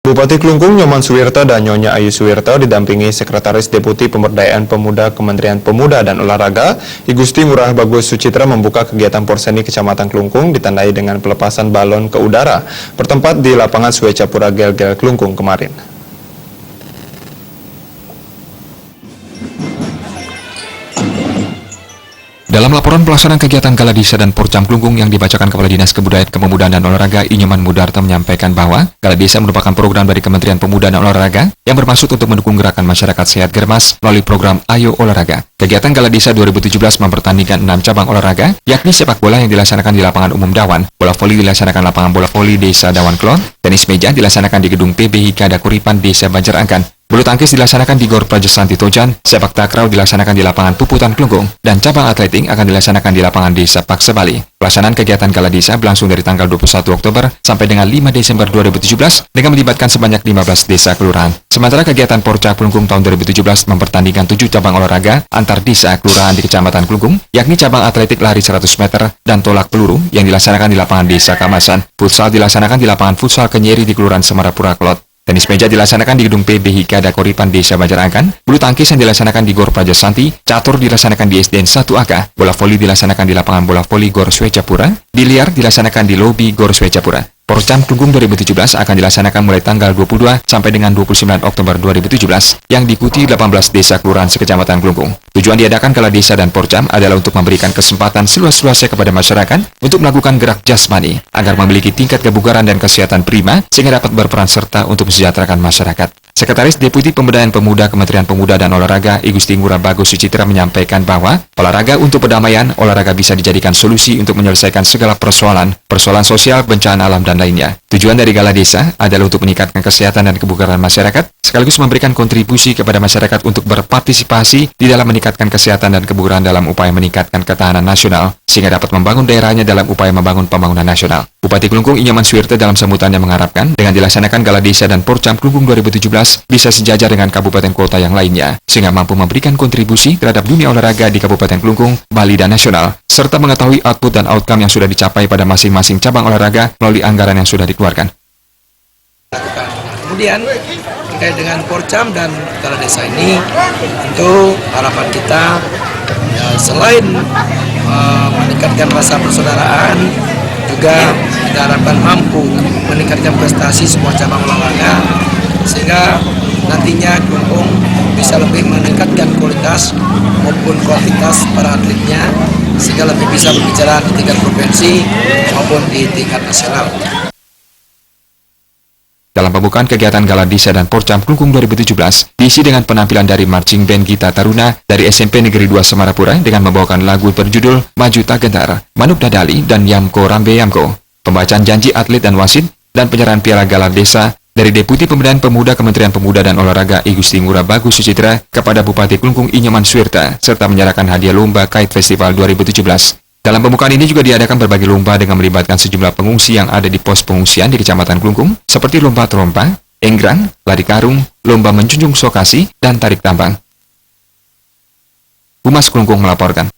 Bupati Klungkung Nyoman Suwirto dan Nyonya Ayu Suwirto didampingi Sekretaris Deputi Pemberdayaan Pemuda Kementerian Pemuda dan Olahraga, I Gusti Ngurah Bagus Sucitra membuka kegiatan Porseni Kecamatan Klungkung ditandai dengan pelepasan balon ke udara bertempat di lapangan Swecapura Gel-Gel Klungkung kemarin. Dalam laporan pelaksanaan kegiatan Gala Desa dan Porcam Klungkung yang dibacakan Kepala Dinas Kebudayaan Kepemudaan dan Olahraga Inyoman Mudarto menyampaikan bahwa Gala Desa merupakan program dari Kementerian Pemuda dan Olahraga yang bermaksud untuk mendukung gerakan masyarakat sehat germas melalui program Ayo Olahraga. Kegiatan Gala Desa 2017 mempertandingkan 6 cabang olahraga, yakni sepak bola yang dilaksanakan di lapangan umum Dawan, bola voli dilaksanakan lapangan bola voli Desa Dawan Klon, tenis meja dilaksanakan di gedung PBHK Dakuripan Desa Banjarangkan, bulu tangkis dilaksanakan di Gor Prajesanti Tojan, sepak takraw dilaksanakan di lapangan Puputan Klungkung, dan cabang atletik akan dilaksanakan di lapangan Desa Paksa Bali. Pelaksanaan kegiatan Gala Desa berlangsung dari tanggal 21 Oktober sampai dengan 5 Desember 2017 dengan melibatkan sebanyak 15 desa kelurahan. Sementara kegiatan Porcam Klungkung tahun 2017 mempertandingkan 7 cabang olahraga antar desa kelurahan di Kecamatan Klungkung, yakni cabang atletik lari 100 meter dan tolak peluru yang dilaksanakan di lapangan Desa Kamasan. Futsal dilaksanakan di lapangan Futsal Kenyeri di Kelurahan Semarapura Klot. Tenis meja dilaksanakan di gedung PBHK Dakuripan Desa Banjarangkan, bulu tangkis yang dilaksanakan di Gor Prajesanti, catur dilaksanakan di SDN 1AK, bola voli dilaksanakan di lapangan bola voli Gor Swecapura, biliar dilaksanakan di lobi Gor Swecapura. Porcam Klungkung 2017 akan dilaksanakan mulai tanggal 22 sampai dengan 29 Oktober 2017 yang diikuti 18 desa kelurahan sekecamatan Klungkung. Tujuan diadakan Gala Desa dan Porcam adalah untuk memberikan kesempatan seluas-luasnya kepada masyarakat untuk melakukan gerak jasmani agar memiliki tingkat kebugaran dan kesehatan prima sehingga dapat berperan serta untuk mensejahterakan masyarakat. Sekretaris Deputi Pemberdayaan Pemuda Kementerian Pemuda dan Olahraga I Gusti Ngurah Bagus Sucitra menyampaikan bahwa olahraga untuk perdamaian, olahraga bisa dijadikan solusi untuk menyelesaikan segala persoalan sosial, bencana alam, dan lainnya. Tujuan dari Gala Desa adalah untuk meningkatkan kesehatan dan kebugaran masyarakat, sekaligus memberikan kontribusi kepada masyarakat untuk berpartisipasi di dalam meningkatkan kesehatan dan kebugaran dalam upaya meningkatkan ketahanan nasional, sehingga dapat membangun daerahnya dalam upaya membangun pembangunan nasional. Bupati Klungkung Nyoman Suwirto dalam sambutannya mengharapkan dengan dilaksanakan Gala Desa dan Porcam Klungkung 2017 bisa sejajar dengan kabupaten kota yang lainnya, sehingga mampu memberikan kontribusi terhadap dunia olahraga di Kabupaten Klungkung, Bali, dan nasional, serta mengetahui output dan outcome yang sudah dicapai pada masing-masing cabang olahraga melalui anggaran yang sudah dikeluarkan. Kemudian terkait dengan Porcam dan Gala Desa ini, tentu harapan kita selain meningkatkan rasa persaudaraan, juga kita harapkan mampu meningkatkan prestasi semua cabang olahraga sehingga nantinya Klungkung bisa lebih meningkatkan kualitas maupun kuantitas para atletnya sehingga lebih bisa berbicara di tingkat provinsi maupun di tingkat nasional. Dalam pembukaan kegiatan Gala Desa dan Porcam Klungkung 2017 diisi dengan penampilan dari Marching Band Gita Taruna dari SMP Negeri 2 Semarapura dengan membawakan lagu berjudul Maju Tak Gentar, Manuk Dadali, dan Yamko Rambe Yamko. Pembacaan janji atlet dan wasit dan penyerahan piala Gala Desa dari Deputi Pemberdayaan Pemuda Kementerian Pemuda dan Olahraga I Gusti Ngurah Bagus Sucitra kepada Bupati Klungkung Nyoman Suwirto serta menyerahkan hadiah lomba Kite Festival 2017. Dalam pembukaan ini juga diadakan berbagai lomba dengan melibatkan sejumlah pengungsi yang ada di pos pengungsian di Kecamatan Klungkung, seperti lomba trompa, enggrang, lari karung, lomba menjunjung sokasi, dan tarik tambang. Humas Klungkung melaporkan.